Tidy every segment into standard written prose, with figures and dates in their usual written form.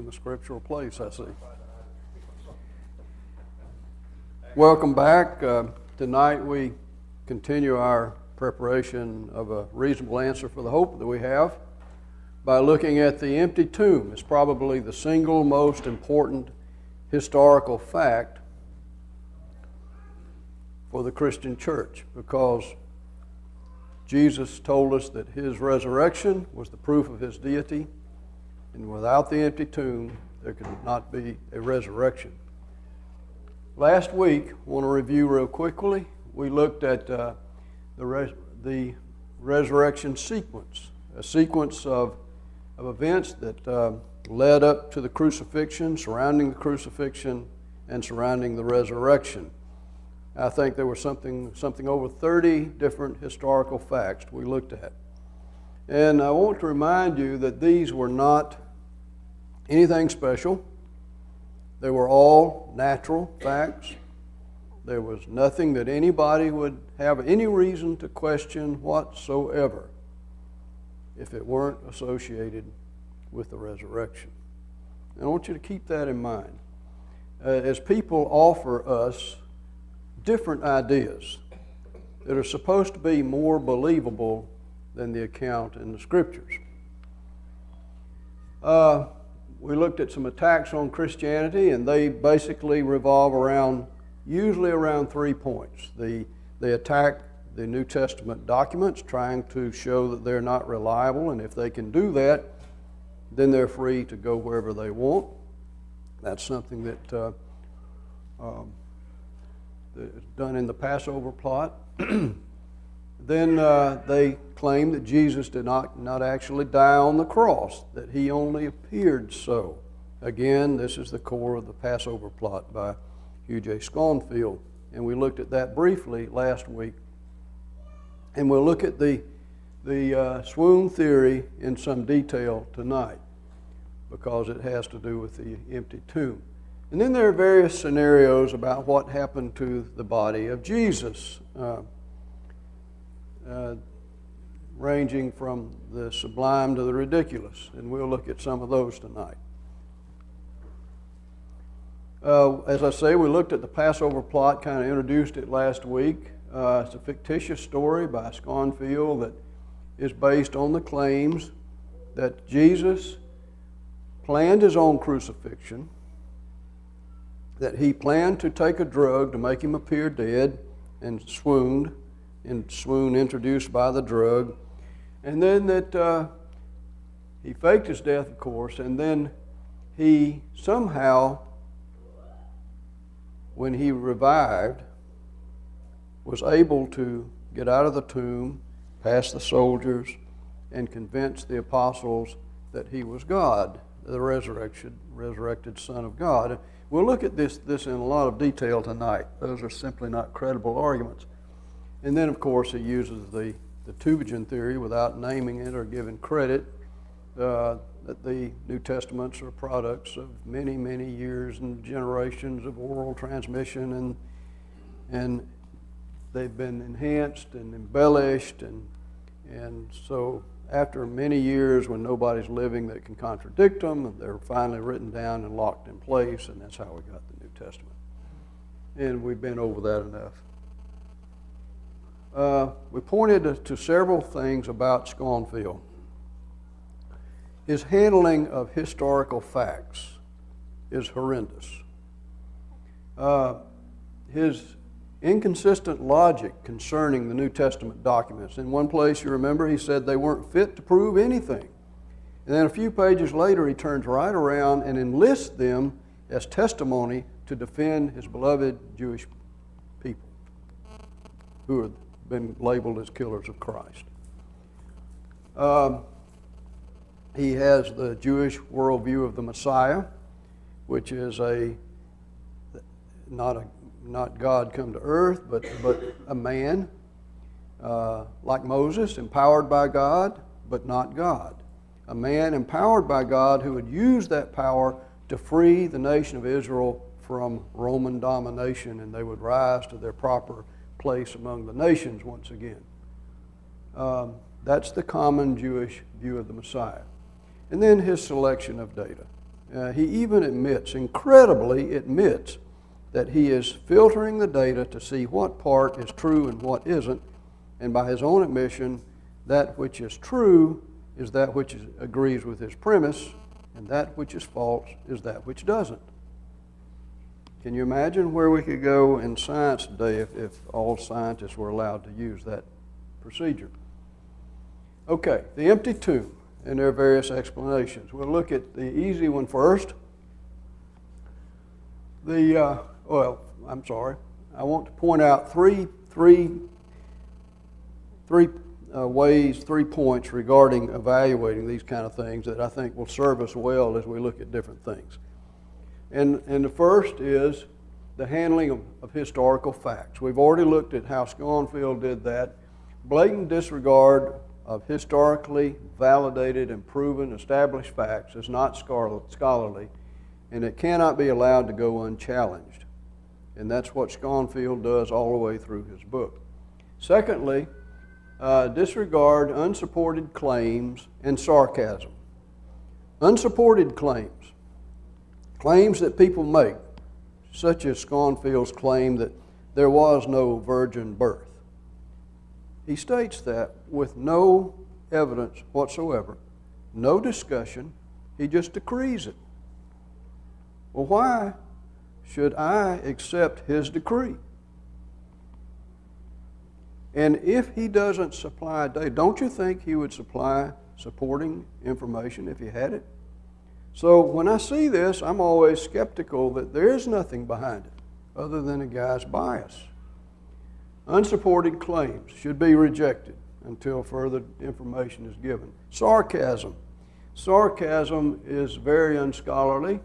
in the scriptural place, I see. Welcome back. Tonight we continue our preparation of a reasonable answer for the hope that we have by looking at the empty tomb. It's probably the single most important historical fact for the Christian church, because Jesus told us that his resurrection was the proof of his deity, and without the empty tomb, there could not be a resurrection. Last week, I want to review real quickly, we looked at the resurrection sequence, a sequence of events that led up to the crucifixion, surrounding the crucifixion, and surrounding the resurrection. I think there were something over 30 different historical facts we looked at. And I want to remind you that these were not anything special. They were all natural facts. There was nothing that anybody would have any reason to question whatsoever if it weren't associated with the resurrection. And I want you to keep that in mind. As people offer us different ideas that are supposed to be more believable than the account in the Scriptures. We looked at some attacks on Christianity, and they basically revolve usually around 3 points. They attack the New Testament documents, trying to show that they're not reliable, and if they can do that, then they're free to go wherever they want. That's something that is done in the Passover plot. Then they claim that Jesus did not actually die on the cross, that he only appeared so. Again, this is the core of the Passover plot by Hugh J. Schoenfield, and we looked at that briefly last week. And we'll look at the swoon theory in some detail tonight, because it has to do with the empty tomb. And then there are various scenarios about what happened to the body of Jesus, ranging from the sublime to the ridiculous, and we'll look at some of those tonight. As I say, we looked at the Passover plot, kind of introduced it last week. It's a fictitious story by Schoenfield that is based on the claims that Jesus planned his own crucifixion, that he planned to take a drug to make him appear dead and swooned, and swoon introduced by the drug, and then that he faked his death, of course, and then he somehow, when he revived, was able to get out of the tomb, past the soldiers, and convince the apostles that he was God, the resurrected Son of God. We'll look at this in a lot of detail tonight. Those are simply not credible arguments. And then, of course, he uses the Tubingen theory without naming it or giving credit, that the New Testaments are products of many, many years and generations of oral transmission, and they've been enhanced and embellished, and so after many years when nobody's living that can contradict them, they're finally written down and locked in place, and that's how we got the New Testament. And we've been over that enough. We pointed to several things about Schoenfield. His handling of historical facts is horrendous. His inconsistent logic concerning the New Testament documents. In one place, you remember, he said they weren't fit to prove anything. And then a few pages later, he turns right around and enlists them as testimony to defend his beloved Jewish people who have been labeled as killers of Christ. He has the Jewish worldview of the Messiah, which is not God come to earth, but a man, like Moses, empowered by God, but not God. A man empowered by God who would use that power to free the nation of Israel from Roman domination, and they would rise to their proper place among the nations once again. That's the common Jewish view of the Messiah. And then his selection of data. He even incredibly admits, that he is filtering the data to see what part is true and what isn't, and by his own admission, that which is true is that which agrees with his premise, and that which is false is that which doesn't. Can you imagine where we could go in science today if all scientists were allowed to use that procedure? Okay, the empty tomb and their various explanations. We'll look at the easy one first. I want to point out three points regarding evaluating these kind of things that I think will serve us well as we look at different things. And the first is the handling of historical facts. We've already looked at how Schoenfield did that. Blatant disregard of historically validated and proven established facts is not scholarly, and it cannot be allowed to go unchallenged. And that's what Schoenfield does all the way through his book. Secondly, disregard unsupported claims and sarcasm. Unsupported claims, claims that people make, such as Schoenfield's claim that there was no virgin birth. He states that with no evidence whatsoever, no discussion, he just decrees it. Well, why should I accept his decree? And if he doesn't supply data, don't you think he would supply supporting information if he had it? So when I see this, I'm always skeptical that there is nothing behind it other than a guy's bias. Unsupported claims should be rejected until further information is given. Sarcasm. Sarcasm is very unscholarly,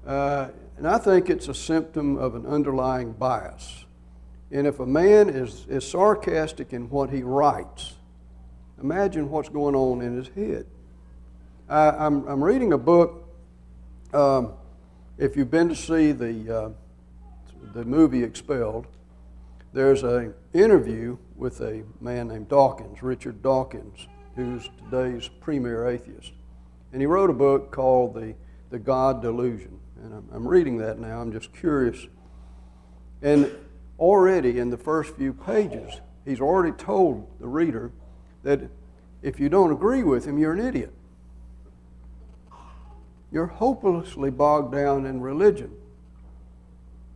and I think it's a symptom of an underlying bias. And if a man is sarcastic in what he writes, imagine what's going on in his head. I'm reading a book. If you've been to see the movie Expelled, there's an interview with a man named Dawkins, Richard Dawkins, who's today's premier atheist. And he wrote a book called The God Delusion. And I'm reading that now. I'm just curious. And already in the first few pages, he's already told the reader that if you don't agree with him, you're an idiot. You're hopelessly bogged down in religion.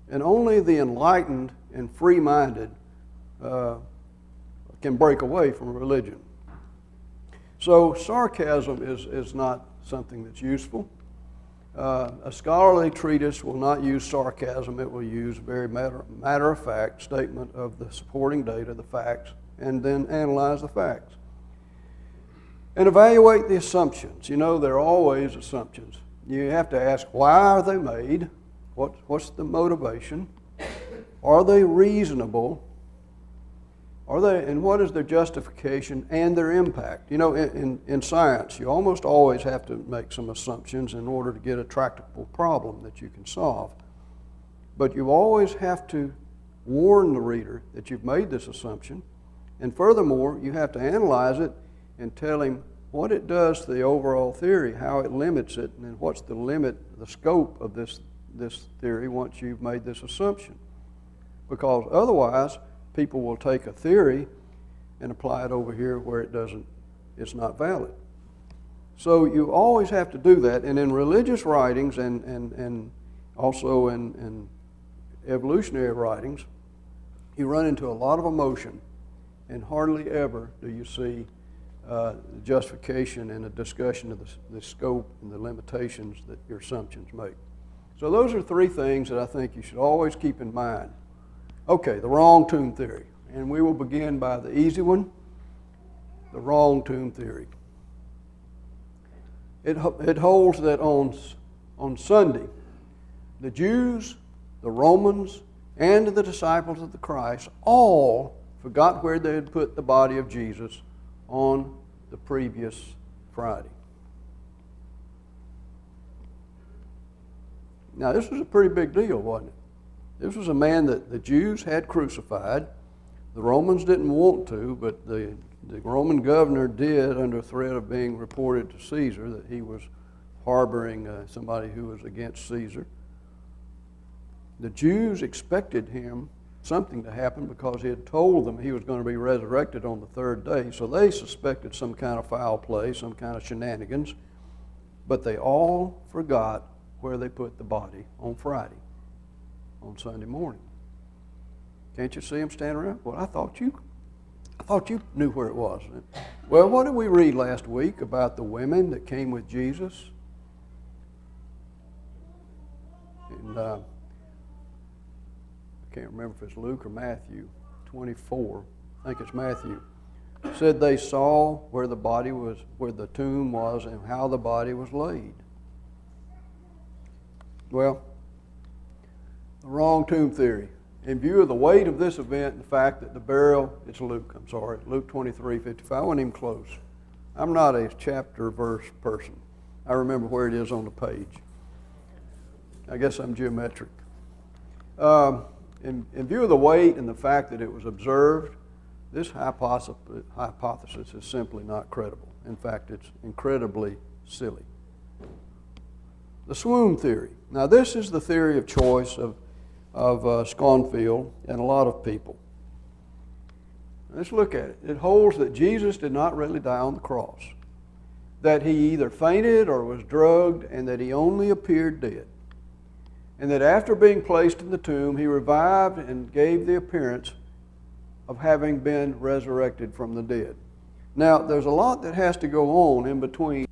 And only the enlightened and free-minded can break away from religion. So sarcasm is not something that's useful. A scholarly treatise will not use sarcasm. It will use a very matter-of-fact statement of the supporting data, the facts, and then analyze the facts. And evaluate the assumptions. You know, there are always assumptions. You have to ask, why are they made? What's the motivation? Are they reasonable? And what is their justification and their impact? You know, in science, you almost always have to make some assumptions in order to get a tractable problem that you can solve. But you always have to warn the reader that you've made this assumption. And furthermore, you have to analyze it and tell him what it does to the overall theory, how it limits it, and what's the limit, the scope of this theory once you've made this assumption. Because otherwise, people will take a theory and apply it over here where it's not valid. So you always have to do that. And in religious writings and also in evolutionary writings, you run into a lot of emotion, and hardly ever do you see justification and a discussion of the scope and the limitations that your assumptions make. So those are three things that I think you should always keep in mind. Okay, the wrong tomb theory. And we will begin by the easy one, the wrong tomb theory. It holds that on Sunday, the Jews, the Romans, and the disciples of the Christ all forgot where they had put the body of Jesus on the previous Friday. Now, this was a pretty big deal, wasn't it? This was a man that the Jews had crucified. The Romans didn't want to, but the Roman governor did under threat of being reported to Caesar that he was harboring somebody who was against Caesar. The Jews expected something to happen because he had told them he was going to be resurrected on the third day. So they suspected some kind of foul play, some kind of shenanigans. But they all forgot where they put the body on Friday, on Sunday morning. Can't you see them standing around? Well, I thought you knew where it was. Well, what did we read last week about the women that came with Jesus? And I can't remember if it's Luke or Matthew 24. I think it's Matthew. It said they saw where the body was, where the tomb was, and how the body was laid. Well, the wrong tomb theory. In view of the weight of this event and the fact that the burial, Luke 23:55. I wasn't even close. I'm not a chapter verse person. I remember where it is on the page. I guess I'm geometric. In view of the weight and the fact that it was observed, this hypothesis is simply not credible. In fact, it's incredibly silly. The swoon theory. Now, this is the theory of choice of Schoenfield and a lot of people. Let's look at it. It holds that Jesus did not really die on the cross, that he either fainted or was drugged, and that he only appeared dead, and that after being placed in the tomb, he revived and gave the appearance of having been resurrected from the dead. Now, there's a lot that has to go on in between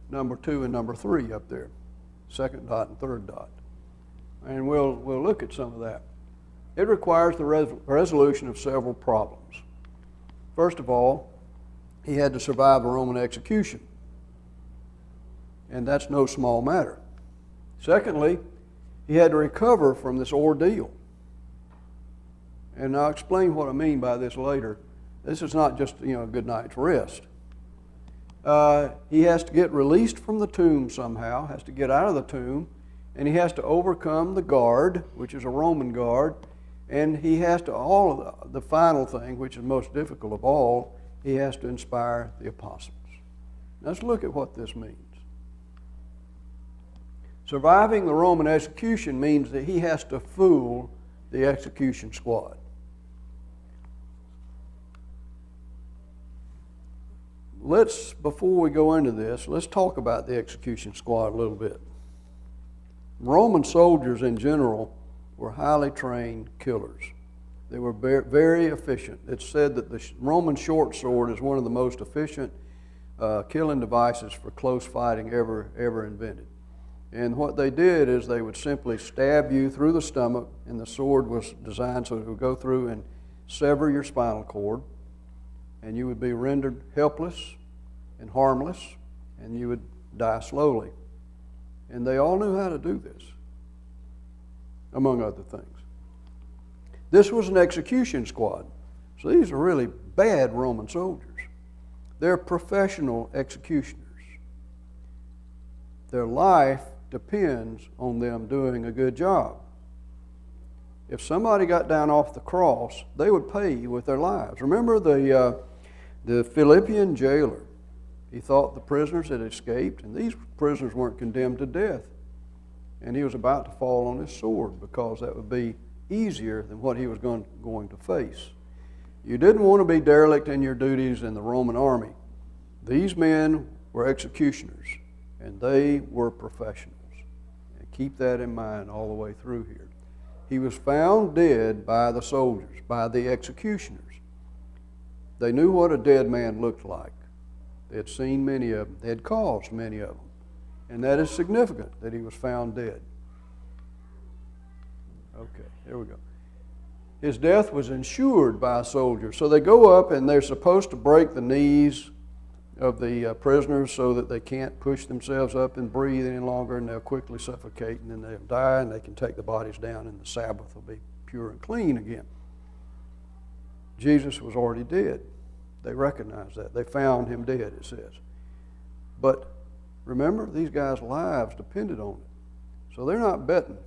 number 2 and number 3 up there, second dot and third dot. And we'll look at some of that. It requires the resolution of several problems. First of all, he had to survive a Roman execution, and that's no small matter. Secondly, he had to recover from this ordeal. And I'll explain what I mean by this later. This is not just a good night's rest. He has to get released from the tomb somehow, has to get out of the tomb, and he has to overcome the guard, which is a Roman guard, and he has to, the final thing, which is most difficult of all, he has to inspire the apostles. Let's look at what this means. Surviving the Roman execution means that he has to fool the execution squad. Before we go into this, let's talk about the execution squad a little bit. Roman soldiers in general were highly trained killers. They were very efficient. It's said that the Roman short sword is one of the most efficient killing devices for close fighting ever invented. And what they did is they would simply stab you through the stomach, and the sword was designed so it would go through and sever your spinal cord, and you would be rendered helpless and harmless, and you would die slowly. And they all knew how to do this, among other things. This was an execution squad. So these are really bad Roman soldiers. They're professional executioners. Their life depends on them doing a good job. If somebody got down off the cross, they would pay with their lives. Remember the Philippian jailer. He thought the prisoners had escaped, and these prisoners weren't condemned to death. And he was about to fall on his sword because that would be easier than what he was going to face. You didn't want to be derelict in your duties in the Roman army. These men were executioners, and they were professionals. And keep that in mind all the way through here. He was found dead by the soldiers, by the executioners. They knew what a dead man looked like. They had seen many of them. They had caused many of them. And that is significant that he was found dead. Okay, here we go. His death was ensured by a soldier. So they go up and they're supposed to break the knees of the prisoners so that they can't push themselves up and breathe any longer, and they'll quickly suffocate, and then they'll die, and they can take the bodies down, and the Sabbath will be pure and clean again. Jesus was already dead. They recognized that. They found him dead, it says. But remember, these guys' lives depended on it. So they're not betting.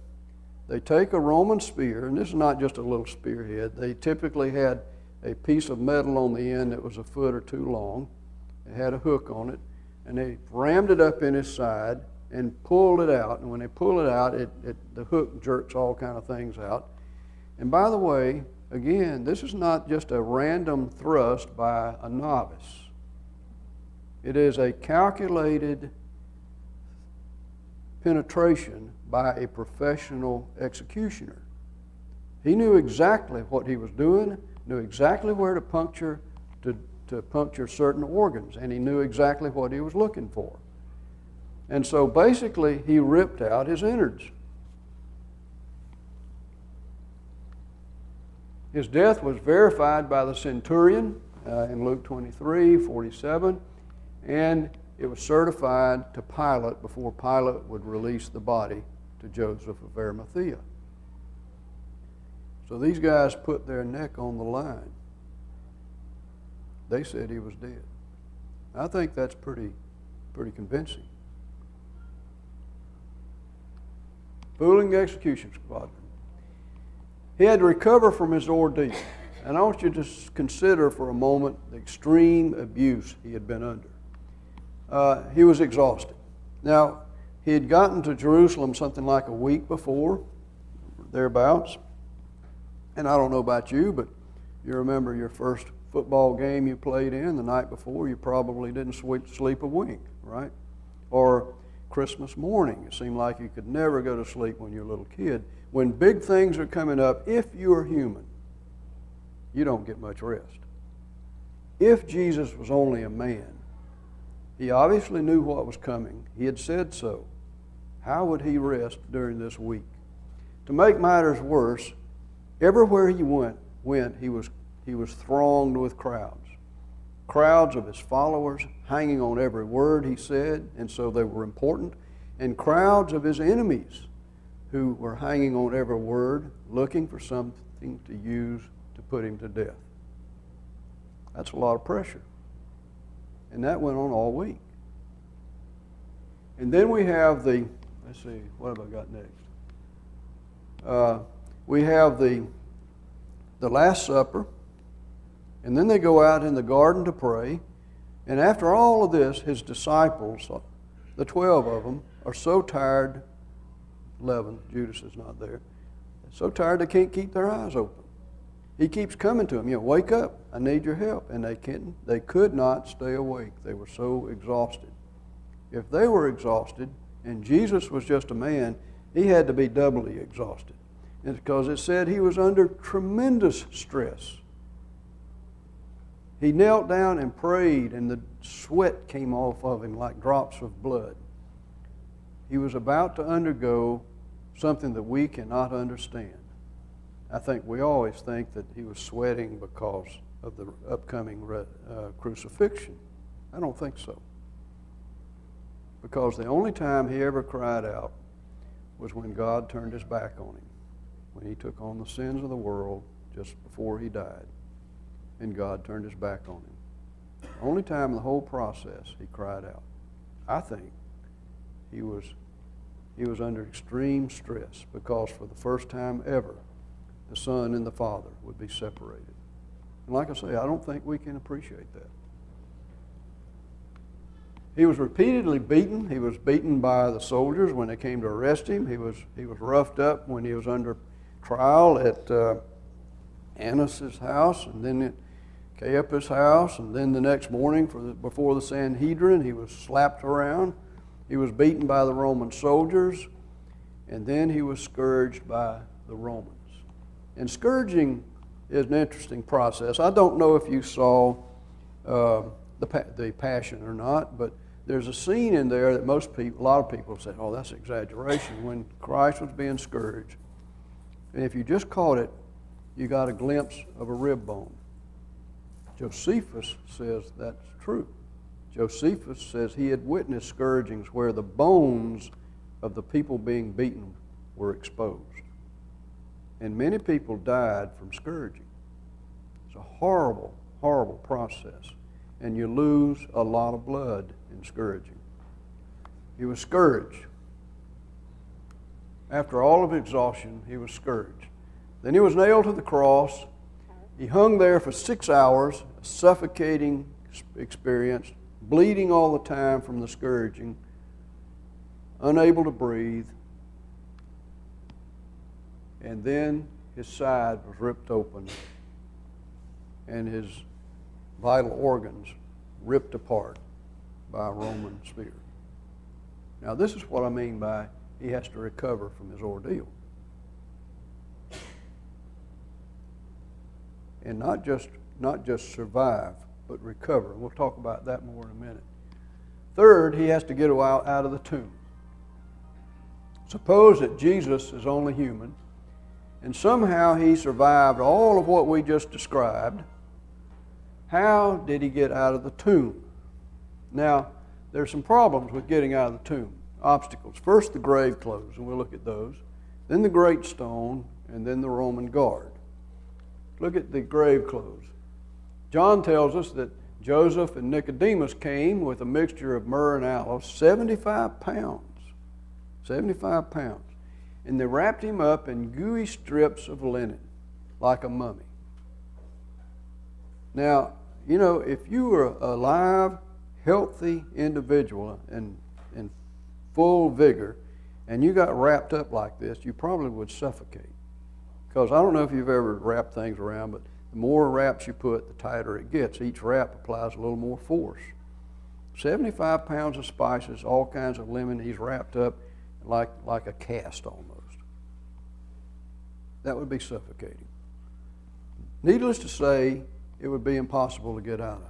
They take a Roman spear, and this is not just a little spearhead. They typically had a piece of metal on the end that was a foot or two long. It had a hook on it, and they rammed it up in his side, and pulled it out. And when they pull it out, the hook jerks all kind of things out. And by the way, again, this is not just a random thrust by a novice. It is a calculated penetration by a professional executioner. He knew exactly what he was doing, knew exactly where to puncture certain organs, and he knew exactly what he was looking for. And so basically, he ripped out his innards. His death was verified by the centurion in Luke 23:47, and it was certified to Pilate before Pilate would release the body to Joseph of Arimathea. So these guys put their neck on the line. They said he was dead. I think that's pretty convincing. Fooling the execution squadron. He had to recover from his ordeal. And I want you to just consider for a moment the extreme abuse he had been under. He was exhausted. Now, he had gotten to Jerusalem something like a week before, thereabouts. And I don't know about you, but you remember your first football game you played in the night before, you probably didn't sleep a wink, right? Or Christmas morning, it seemed like you could never go to sleep when you're a little kid. When big things are coming up, if you're human, you don't get much rest. If Jesus was only a man, he obviously knew what was coming. He had said so. How would he rest during this week? To make matters worse, everywhere he went, he was thronged with crowds. Crowds of his followers hanging on every word he said, and so they were important. And crowds of his enemies who were hanging on every word, looking for something to use to put him to death. That's a lot of pressure. And that went on all week. And then we have let's see, what have I got next? We have the Last Supper, and then they go out in the garden to pray. And after all of this, his disciples, the 12 of them, are so tired. 11, Judas is not there. They're so tired they can't keep their eyes open. He keeps coming to them, wake up, I need your help. And they could not stay awake. They were so exhausted. If they were exhausted, and Jesus was just a man, he had to be doubly exhausted. And because it said he was under tremendous stress. He knelt down and prayed, and the sweat came off of him like drops of blood. He was about to undergo something that we cannot understand. I think we always think that he was sweating because of the upcoming crucifixion. I don't think so. Because the only time he ever cried out was when God turned his back on him, when he took on the sins of the world just before he died, and God turned his back on him. The only time in the whole process he cried out. I think he was under extreme stress because for the first time ever, the Son and the Father would be separated. And like I say, I don't think we can appreciate that. He was repeatedly beaten. He was beaten by the soldiers when they came to arrest him. He was roughed up when he was under trial at Annas' house, and then at Caiaphas' house, and then the next morning before the Sanhedrin, he was slapped around. He was beaten by the Roman soldiers, and then he was scourged by the Romans. And scourging is an interesting process. I don't know if you saw the Passion or not, but there's a scene in there that a lot of people said, oh, that's exaggeration, when Christ was being scourged. And if you just caught it, you got a glimpse of a rib bone. Josephus says that's true. Josephus says he had witnessed scourgings where the bones of the people being beaten were exposed. And many people died from scourging. It's a horrible, horrible process. And you lose a lot of blood in scourging. He was scourged. After all of exhaustion, he was scourged. Then he was nailed to the cross. He hung there for 6 hours, a suffocating experience, bleeding all the time from the scourging. unable to breathe, and then his side was ripped open and his vital organs ripped apart by a Roman spear. Now, this is what I mean by he has to recover from his ordeal. And not just survive, but recover. We'll talk about that more in a minute. Third, he has to get out of the tomb. Suppose that Jesus is only human, and somehow he survived all of what we just described. How did he get out of the tomb? Now, there's some problems with getting out of the tomb. Obstacles. First, the grave clothes, and we'll look at those. Then the great stone, and then the Roman guard. Look at the grave clothes. John tells us that Joseph and Nicodemus came with a mixture of myrrh and aloes, 75 pounds. 75 pounds. And they wrapped him up in gooey strips of linen, like a mummy. Now, you know, if you were a live, healthy individual and in full vigor, and you got wrapped up like this, you probably would suffocate. Because I don't know if you've ever wrapped things around, but the more wraps you put, the tighter it gets. Each wrap applies a little more force. 75 pounds of spices, all kinds of lemon, he's wrapped up like a cast almost. That would be suffocating. Needless to say, it would be impossible to get out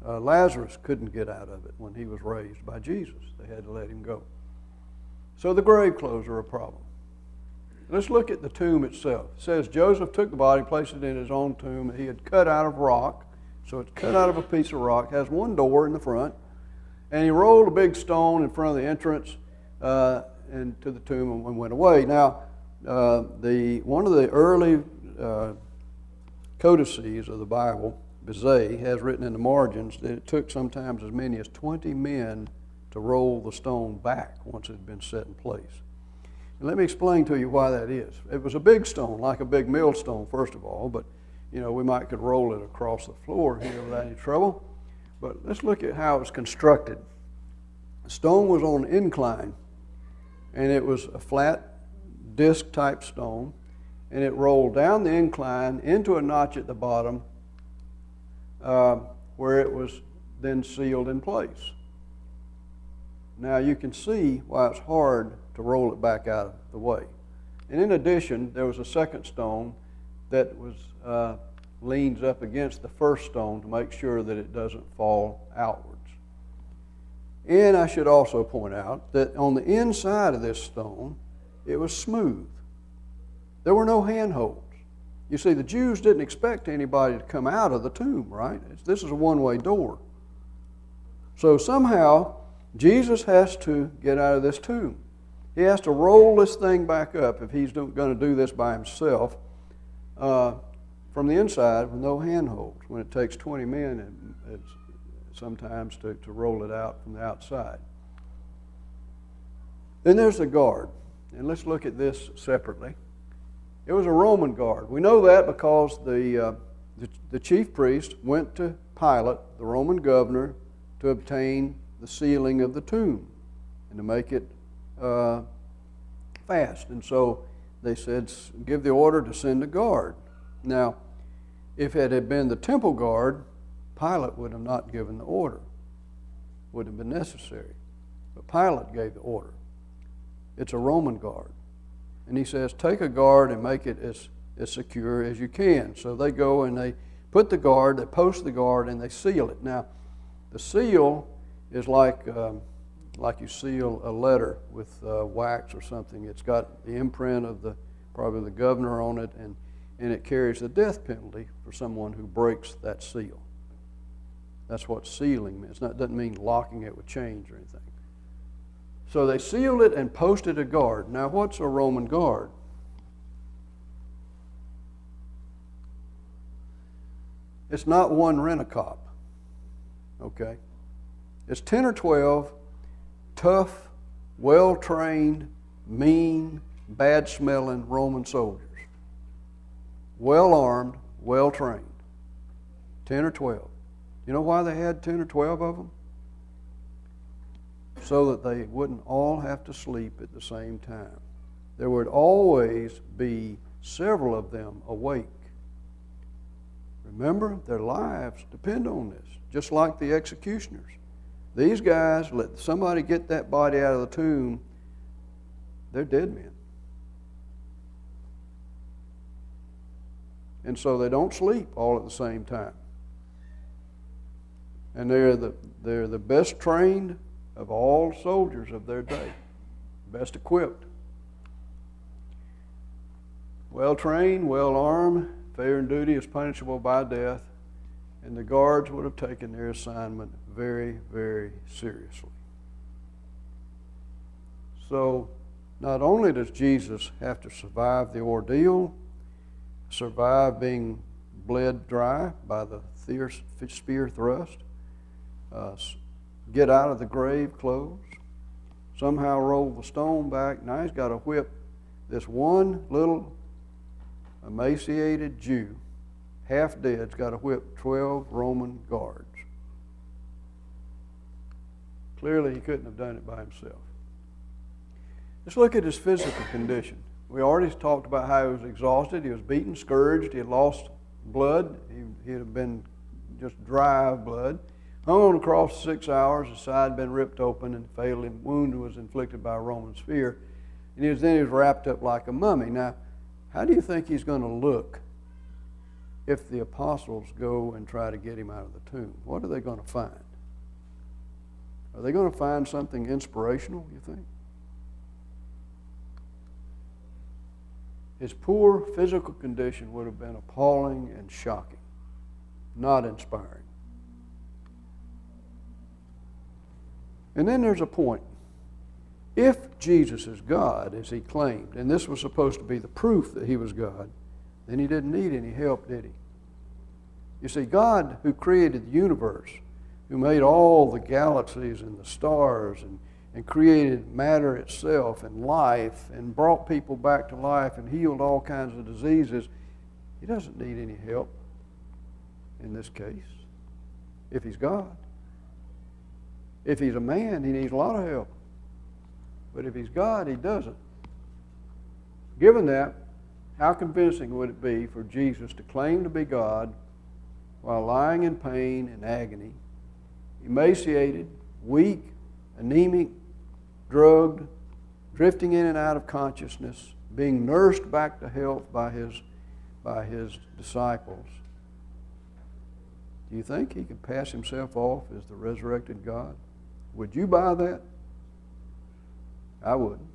of. Lazarus couldn't get out of it when he was raised by Jesus. They had to let him go. So the grave clothes are a problem. Let's look at the tomb itself. It says Joseph took the body, placed it in his own tomb. He had cut out of rock. So it's cut out of a piece of rock, has one door in the front. And he rolled a big stone in front of the entrance into the tomb and went away. Now, one of the early codices of the Bible, Bizet, has written in the margins that it took sometimes as many as 20 men to roll the stone back once it had been set in place. And let me explain to you why that is. It was a big stone, like a big millstone, first of all, but you know, we could roll it across the floor here without any trouble. But let's look at how it was constructed. The stone was on an incline, and it was a flat disc type stone, and it rolled down the incline into a notch at the bottom where it was then sealed in place. Now you can see why it's hard to roll it back out of the way. And in addition, there was a second stone that was leans up against the first stone to make sure that it doesn't fall outwards. And I should also point out that on the inside of this stone, it was smooth. There were no handholds. You see, the Jews didn't expect anybody to come out of the tomb, right? This is a one-way door. So somehow, Jesus has to get out of this tomb. He has to roll this thing back up if he's going to do this by himself from the inside with no handholds. When it takes 20 men, it's sometimes to roll it out from the outside. Then there's the guard. And let's look at this separately. It was a Roman guard. We know that because the chief priest went to Pilate, the Roman governor, to obtain the sealing of the tomb and to make it fast. And so they said, give the order to send a guard. Now, if it had been the temple guard, Pilate would have not given the order. Wouldn't have been necessary. But Pilate gave the order. It's a Roman guard. And he says, take a guard and make it as secure as you can. So they go and they put the guard, they post the guard, and they seal it. Now, the seal is like you seal a letter with wax or something. It's got the imprint of probably the governor on it, and it carries the death penalty for someone who breaks that seal. That's what sealing means. It doesn't mean locking it with chains or anything. So they sealed it and posted a guard. Now, what's a Roman guard? It's not one rent-a-cop, okay? It's 10 or 12 tough, well-trained, mean, bad-smelling Roman soldiers. Well-armed, well-trained. 10 or 12. You know why they had 10 or 12 of them? so that they wouldn't all have to sleep at the same time. There would always be several of them awake. Remember, their lives depend on this, just like the executioners. These guys, let somebody get that body out of the tomb, they're dead men. And so they don't sleep all at the same time. And they're the best trained of all soldiers of their day, best equipped. Well trained, well armed, failure in duty is punishable by death, and the guards would have taken their assignment very, very seriously. So, not only does Jesus have to survive the ordeal, survive being bled dry by the spear thrust, get out of the grave clothes, somehow roll the stone back. Now he's got to whip this one little emaciated Jew, half dead, has got to whip 12 Roman guards. Clearly he couldn't have done it by himself. Let's look at his physical condition. We already talked about how he was exhausted. He was beaten, scourged. He had lost blood. He had been just dry of blood. Hung on the cross for 6 hours. His side had been ripped open and a fatal wound was inflicted by a Roman spear. And then he was wrapped up like a mummy. Now, how do you think he's going to look if the apostles go and try to get him out of the tomb? What are they going to find? Are they going to find something inspirational, you think? His poor physical condition would have been appalling and shocking, not inspiring. And then there's a point. If Jesus is God, as he claimed, and this was supposed to be the proof that he was God, then he didn't need any help, did he? You see, God, who created the universe, who made all the galaxies and the stars and created matter itself and life and brought people back to life and healed all kinds of diseases, he doesn't need any help in this case if he's God. If he's a man, he needs a lot of help. But if he's God, he doesn't. Given that, how convincing would it be for Jesus to claim to be God while lying in pain and agony, emaciated, weak, anemic, drugged, drifting in and out of consciousness, being nursed back to health by his disciples? Do you think he could pass himself off as the resurrected God? Would you buy that? I wouldn't.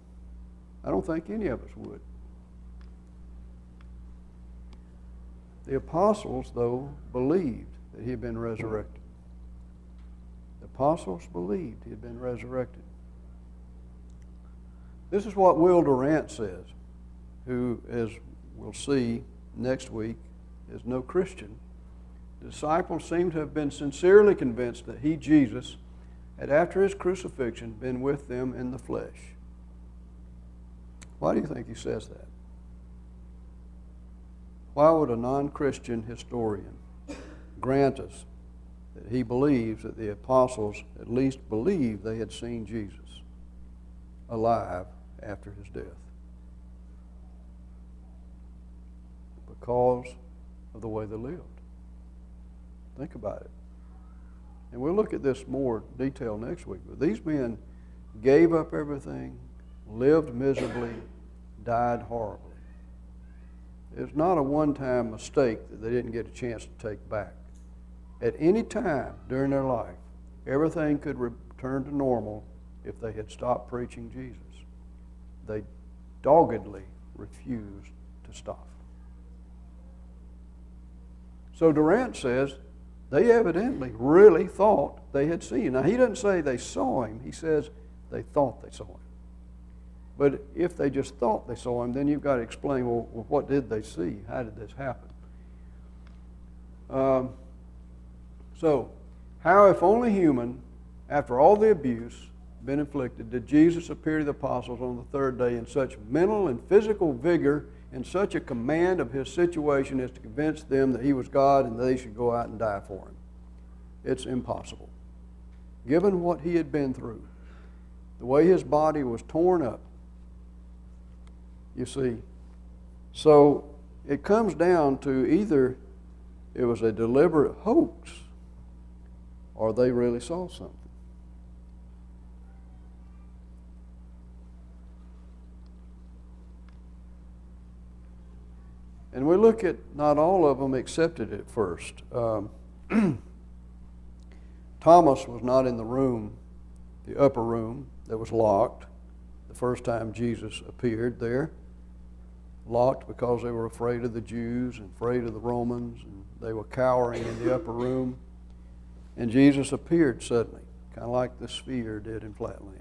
I don't think any of us would. The apostles, though, believed that he had been resurrected. The apostles believed he had been resurrected. This is what Will Durant says, who, as we'll see next week, is no Christian. The disciples seem to have been sincerely convinced that he, Jesus, had after his crucifixion been with them in the flesh. Why do you think he says that? Why would a non-Christian historian grant us that he believes that the apostles at least believed they had seen Jesus alive after his death? Because of the way they lived. Think about it. And we'll look at this more detail next week. But these men gave up everything, lived miserably, died horribly. It's not a one-time mistake that they didn't get a chance to take back. At any time during their life, everything could return to normal if they had stopped preaching Jesus. They doggedly refused to stop. So Durant says they evidently really thought they had seen him. Now, he doesn't say they saw him. He says they thought they saw him. But if they just thought they saw him, then you've got to explain, well, what did they see? How did this happen? So, how, if only human, after all the abuse been inflicted, did Jesus appear to the apostles on the third day in such mental and physical vigor and such a command of his situation as to convince them that he was God and they should go out and die for him? It's impossible. Given what he had been through, the way his body was torn up. You see, so it comes down to either it was a deliberate hoax or they really saw something. And we look at not all of them accepted it at first. Thomas was not in the room, the upper room that was locked the first time Jesus appeared there. Locked because they were afraid of the Jews and afraid of the Romans, and they were cowering in the upper room. And Jesus appeared suddenly, kind of like the sphere did in Flatland.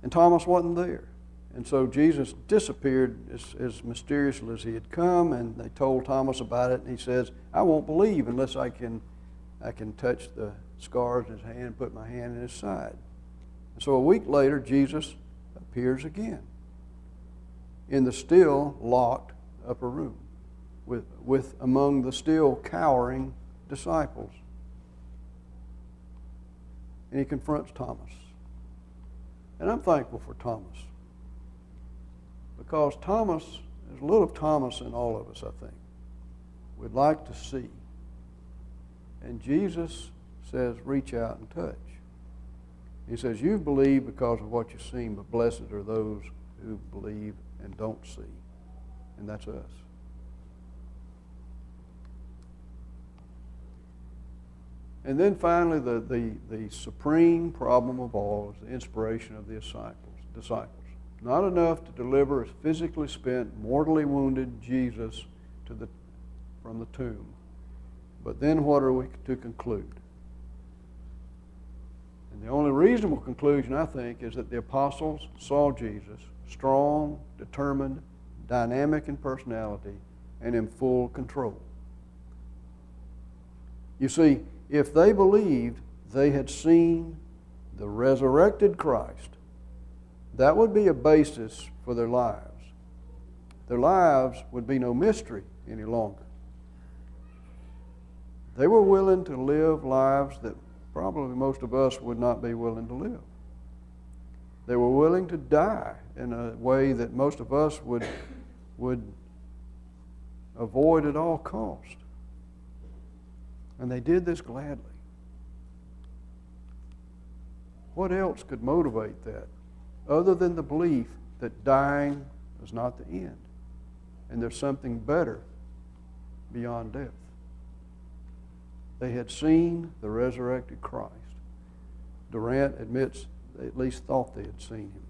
And Thomas wasn't there. And so Jesus disappeared as mysteriously as he had come, and they told Thomas about it, and he says, I won't believe unless I can touch the scars in his hand and put my hand in his side. And so a week later, Jesus appears again in the still locked upper room with among the still cowering disciples. And he confronts Thomas. And I'm thankful for Thomas. Because Thomas, there's a little of Thomas in all of us, I think. We'd like to see. And Jesus says, reach out and touch. He says, you believe because of what you've seen, but blessed are those who believe and don't see. And that's us. And then finally, the supreme problem of all is the inspiration of the disciples. Not enough to deliver a physically spent, mortally wounded Jesus from the tomb. But then what are we to conclude? And the only reasonable conclusion, I think, is that the apostles saw Jesus strong, determined, dynamic in personality, and in full control. You see, if they believed they had seen the resurrected Christ, that would be a basis for their lives. Their lives would be no mystery any longer. They were willing to live lives that probably most of us would not be willing to live. They were willing to die in a way that most of us would avoid at all cost. And they did this gladly. What else could motivate that other than the belief that dying is not the end and there's something better beyond death? They had seen the resurrected Christ. Durant admits they at least thought they had seen him.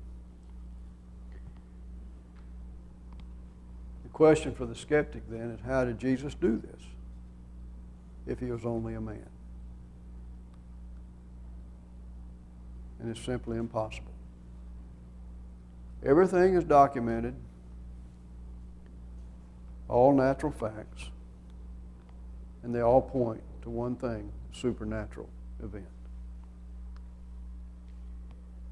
The question for the skeptic then is, how did Jesus do this if he was only a man? And it's simply impossible. Everything is documented, all natural facts, and they all point to one thing, a supernatural event.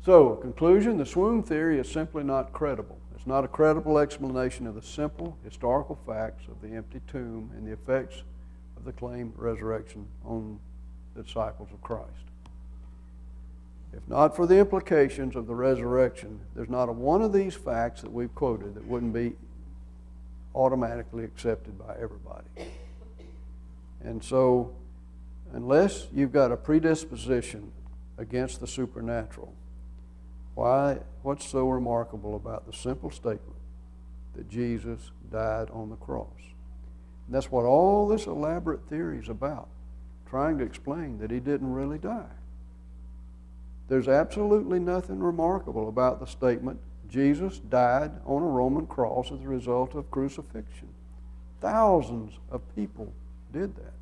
So, conclusion, the swoon theory is simply not credible. It's not a credible explanation of the simple historical facts of the empty tomb and the effects of the claimed resurrection on the disciples of Christ. If not for the implications of the resurrection, there's not a one of these facts that we've quoted that wouldn't be automatically accepted by everybody. And so, unless you've got a predisposition against the supernatural, what's so remarkable about the simple statement that Jesus died on the cross? And that's what all this elaborate theory is about, trying to explain that he didn't really die. There's absolutely nothing remarkable about the statement, Jesus died on a Roman cross as a result of crucifixion. Thousands of people did that.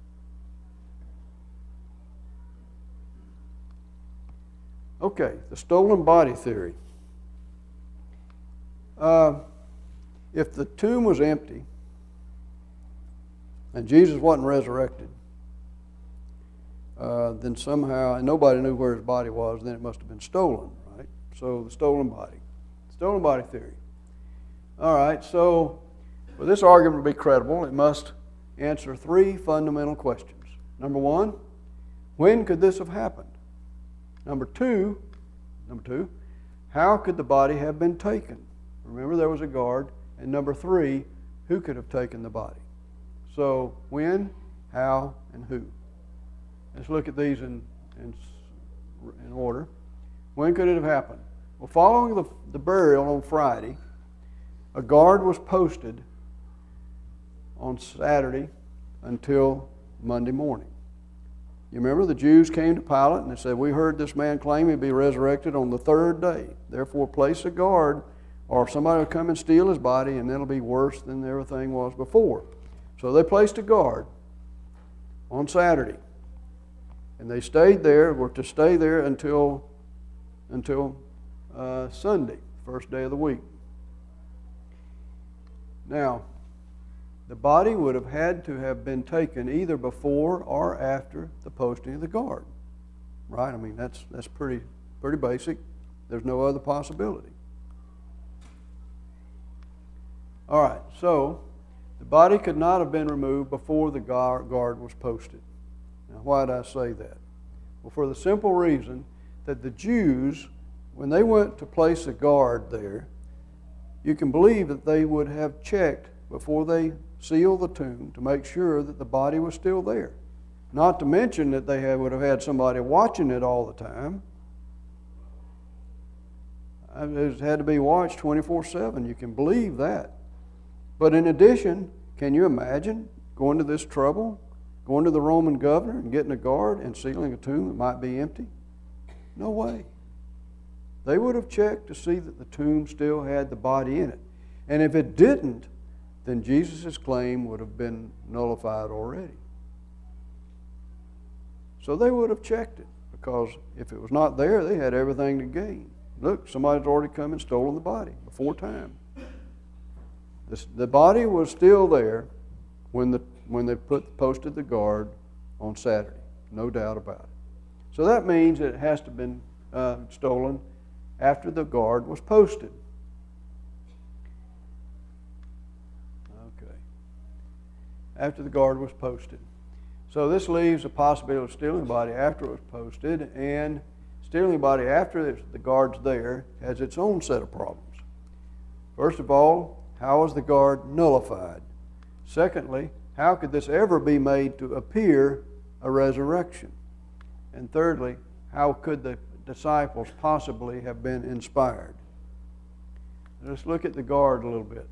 Okay, the stolen body theory. If the tomb was empty and Jesus wasn't resurrected, then somehow, and nobody knew where his body was, then it must have been stolen, right? So the stolen body theory. All right, so for this argument to be credible, it must answer three fundamental questions. Number one, when could this have happened? Number two, how could the body have been taken? Remember, there was a guard. And number three, who could have taken the body? So when, how, and who. Let's look at these in order. When could it have happened? Well, following the burial on Friday, a guard was posted on Saturday until Monday morning. You remember the Jews came to Pilate and they said, "We heard this man claim he'd be resurrected on the third day. Therefore place a guard, or somebody will come and steal his body, and it'll be worse than everything was before." So they placed a guard on Saturday. And they stayed there, were to stay there until Sunday, first day of the week. Now, the body would have had to have been taken either before or after the posting of the guard. Right? I mean, that's pretty basic. There's no other possibility. All right, so the body could not have been removed before the guard was posted. Now, why did I say that? Well, for the simple reason that the Jews, when they went to place a guard there, you can believe that they would have checked before they sealed the tomb to make sure that the body was still there. Not to mention that they would have had somebody watching it all the time. It had to be watched 24/7. You can believe that. But in addition, can you imagine going to this trouble, going to the Roman governor and getting a guard and sealing a tomb that might be empty? No way. They would have checked to see that the tomb still had the body in it. And if it didn't, then Jesus' claim would have been nullified already. So they would have checked it, because if it was not there, they had everything to gain. Look, somebody's already come and stolen the body before time. The body was still there when they posted the guard on Saturday, no doubt about it. So that means it has to have been stolen after the guard was posted. Okay. After the guard was posted. So this leaves a possibility of stealing the body after it was posted, and stealing the body after the guard's there has its own set of problems. First of all, how is the guard nullified? Secondly, how could this ever be made to appear a resurrection? And thirdly, how could the disciples possibly have been inspired? Let's look at the guard a little bit.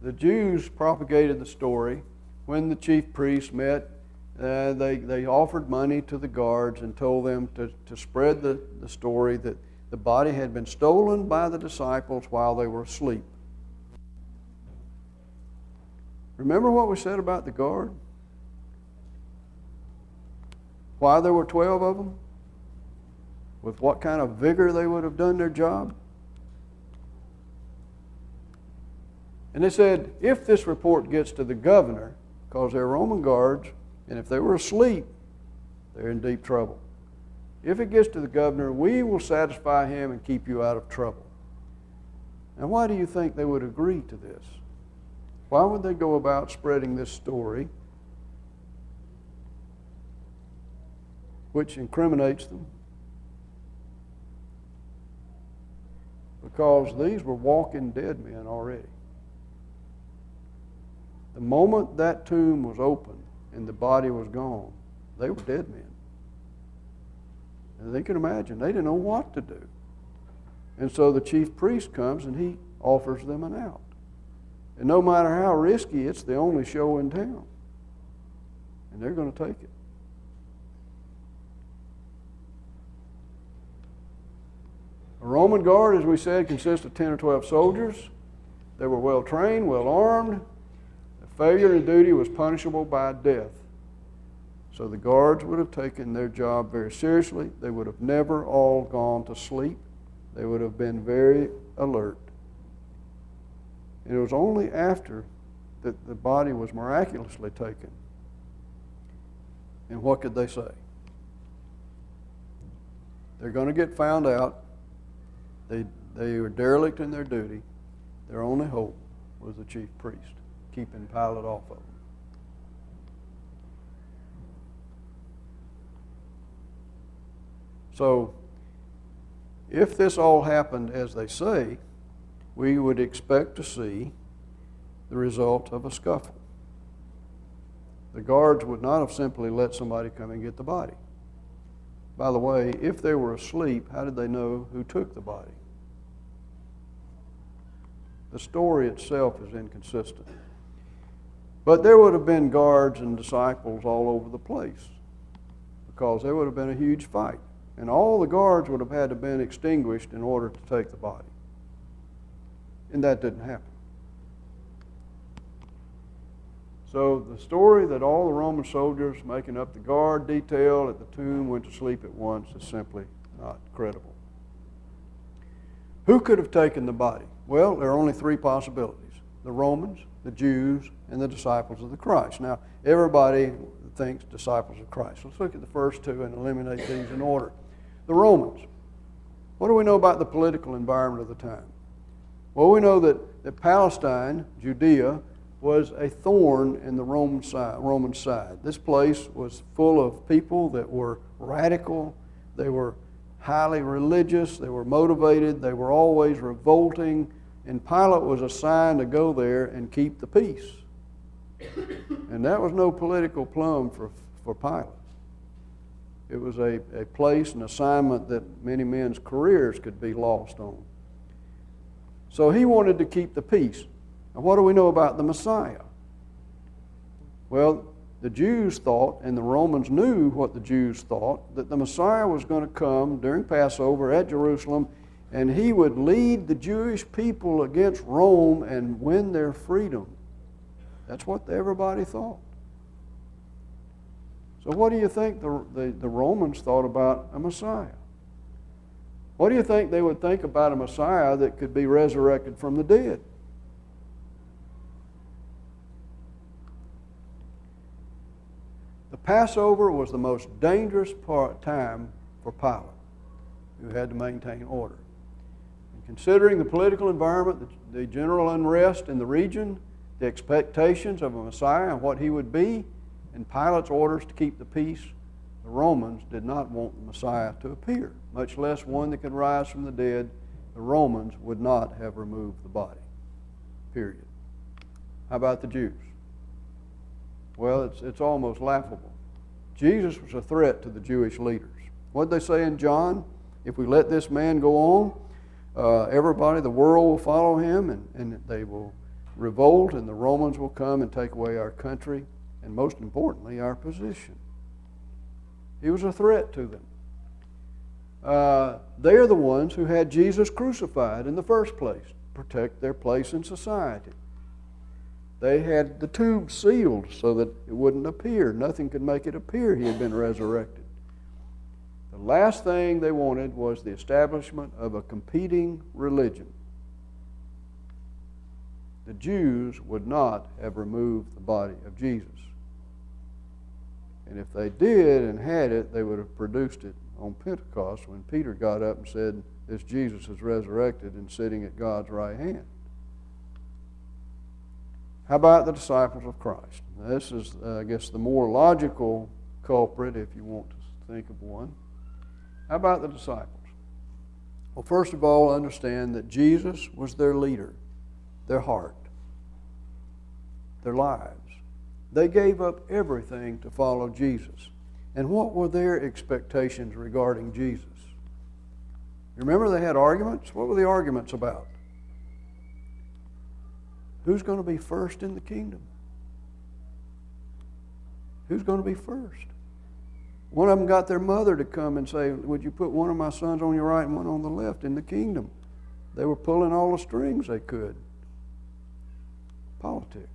The Jews propagated the story. When the chief priests met, they offered money to the guards and told them to spread the story that the body had been stolen by the disciples while they were asleep. Remember what we said about the guard? Why there were 12 of them? With what kind of vigor they would have done their job? And they said, if this report gets to the governor, because they're Roman guards, and if they were asleep, they're in deep trouble. If it gets to the governor, we will satisfy him and keep you out of trouble. Now, why do you think they would agree to this? Why would they go about spreading this story, which incriminates them? Because these were walking dead men already. The moment that tomb was opened and the body was gone, they were dead men. And they can imagine, they didn't know what to do. And so the chief priest comes and he offers them an out. And no matter how risky, it's the only show in town. And they're going to take it. A Roman guard, as we said, consists of 10 or 12 soldiers. They were well trained, well armed. The failure in duty was punishable by death. So the guards would have taken their job very seriously. They would have never all gone to sleep. They would have been very alert. And it was only after that the body was miraculously taken. And what could they say? They're going to get found out. They were derelict in their duty. Their only hope was the chief priest, keeping Pilate off of them. So If this all happened as they say, we would expect to see the result of a scuffle. The guards would not have simply let somebody come and get the body. By the way, if they were asleep, how did they know who took the body? The story itself is inconsistent. But there would have been guards and disciples all over the place, because there would have been a huge fight. And all the guards would have had to have been extinguished in order to take the body. And that didn't happen. So the story that all the Roman soldiers making up the guard detail at the tomb went to sleep at once is simply not credible. Who could have taken the body? Well, there are only three possibilities: the Romans, the Jews, and the disciples of the Christ. Now, everybody thinks disciples of Christ. Let's look at the first two and eliminate these in order. The Romans. What do we know about the political environment of the time? Well, we know that Palestine, Judea, was a thorn in the Roman side. This place was full of people that were radical. They were highly religious. They were motivated. They were always revolting. And Pilate was assigned to go there and keep the peace. And that was no political plum for Pilate. It was a place, an assignment that many men's careers could be lost on. So he wanted to keep the peace. Now, what do we know about the Messiah? Well, the Jews thought, and the Romans knew what the Jews thought, that the Messiah was going to come during Passover at Jerusalem, and he would lead the Jewish people against Rome and win their freedom. That's what everybody thought. So what do you think the Romans thought about a Messiah? What do you think they would think about a Messiah that could be resurrected from the dead? The Passover was the most dangerous time for Pilate, who had to maintain order. And considering the political environment, the general unrest in the region, the expectations of a Messiah and what he would be, and Pilate's orders to keep the peace, the Romans did not want the Messiah to appear, much less one that could rise from the dead. The Romans would not have removed the body, period. How about the Jews? Well, it's almost laughable. Jesus was a threat to the Jewish leaders. What did they say in John? If we let this man go on, everybody, the world will follow him, and they will revolt, and the Romans will come and take away our country, and most importantly, our position. He was a threat to them. They're the ones who had Jesus crucified in the first place, to protect their place in society. They had the tomb sealed so that it wouldn't appear. Nothing could make it appear he had been resurrected. The last thing they wanted was the establishment of a competing religion. The Jews would not have removed the body of Jesus. And if they did and had it, they would have produced it on Pentecost when Peter got up and said, "This Jesus is resurrected and sitting at God's right hand." How about the disciples of Christ? Now, this is, I guess, the more logical culprit, if you want to think of one. How about the disciples? Well, first of all, understand that Jesus was their leader, their heart, their lives. They gave up everything to follow Jesus. And what were their expectations regarding Jesus? You remember they had arguments? What were the arguments about? Who's going to be first in the kingdom? Who's going to be first? One of them got their mother to come and say, "Would you put one of my sons on your right and one on the left in the kingdom?" They were pulling all the strings they could. Politics.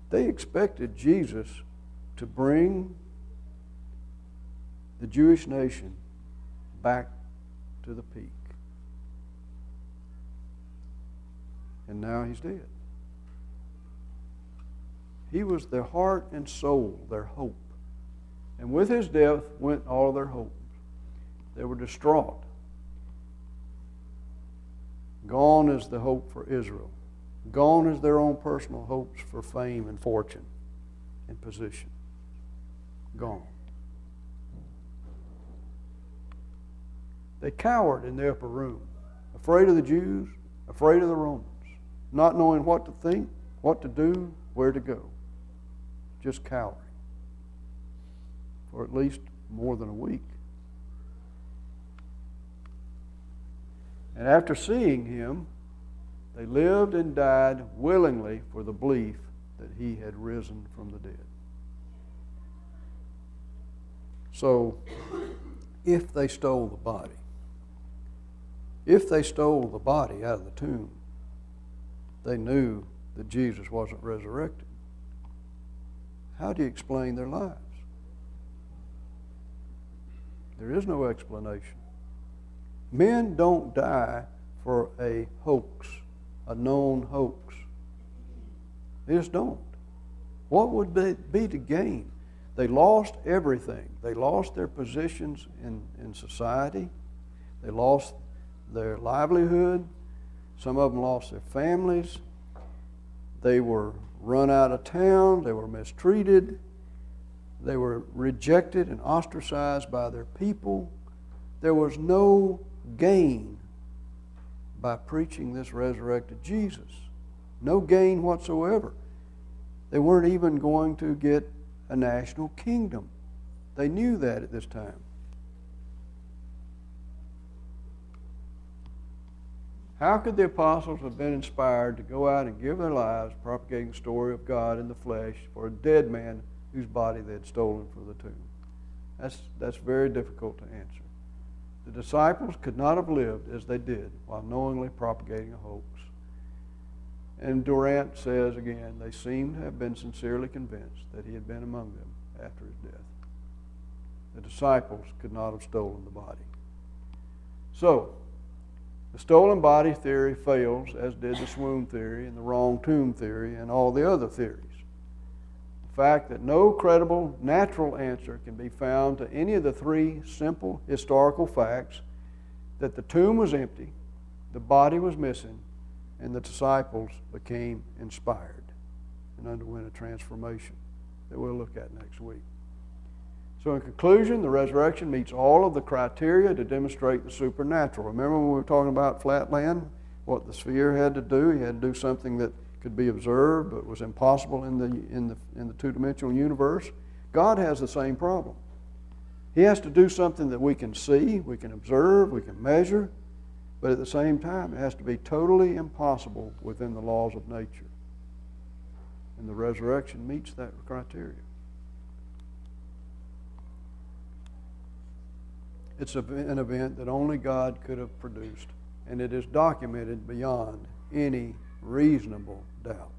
They expected Jesus to bring the Jewish nation back to the peak. And now he's dead. He was their heart and soul, their hope. And with his death went all of their hopes. They were distraught. Gone is the hope for Israel. Gone is their own personal hopes for fame and fortune and position. Gone. They cowered in the upper room, afraid of the Jews, afraid of the Romans, not knowing what to think, what to do, where to go. Just cowering for at least more than a week. And after seeing him, they lived and died willingly for the belief that he had risen from the dead. So, if they stole the body out of the tomb, they knew that Jesus wasn't resurrected. How do you explain their lives? There is no explanation. Men don't die for a hoax, a known hoax. They just don't. What would be to gain? They lost everything. They lost their positions in society. They lost their livelihood. Some of them lost their families. They were run out of town. They were mistreated. They were rejected and ostracized by their people. There was no gain by preaching this resurrected Jesus. No gain whatsoever. They weren't even going to get a national kingdom. They knew that at this time. How could the apostles have been inspired to go out and give their lives propagating the story of God in the flesh for a dead man whose body they had stolen from the tomb? That's very difficult to answer. The disciples could not have lived as they did while knowingly propagating a hoax. And Durant says again, they seem to have been sincerely convinced that he had been among them after his death. The disciples could not have stolen the body. So, the stolen body theory fails, as did the swoon theory and the wrong tomb theory and all the other theories. The fact that no credible natural answer can be found to any of the three simple historical facts that the tomb was empty, the body was missing, and the disciples became inspired and underwent a transformation that we'll look at next week. So in conclusion, the resurrection meets all of the criteria to demonstrate the supernatural. Remember when we were talking about flatland, what the sphere had to do? He had to do something that could be observed but was impossible in the two-dimensional universe. God has the same problem. He has to do something that we can see, we can observe, we can measure, but at the same time it has to be totally impossible within the laws of nature. And the resurrection meets that criteria. It's an event that only God could have produced, and it is documented beyond any reasonable doubt.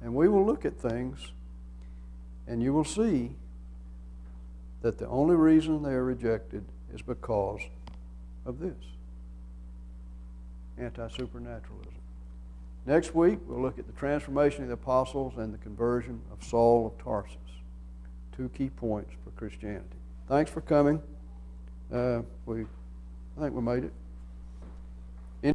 And we will look at things, and you will see that the only reason they are rejected is because of this, anti-supernaturalism. Next week, we'll look at the transformation of the apostles and the conversion of Saul of Tarsus. Two key points for Christianity. Thanks for coming. I think we made it.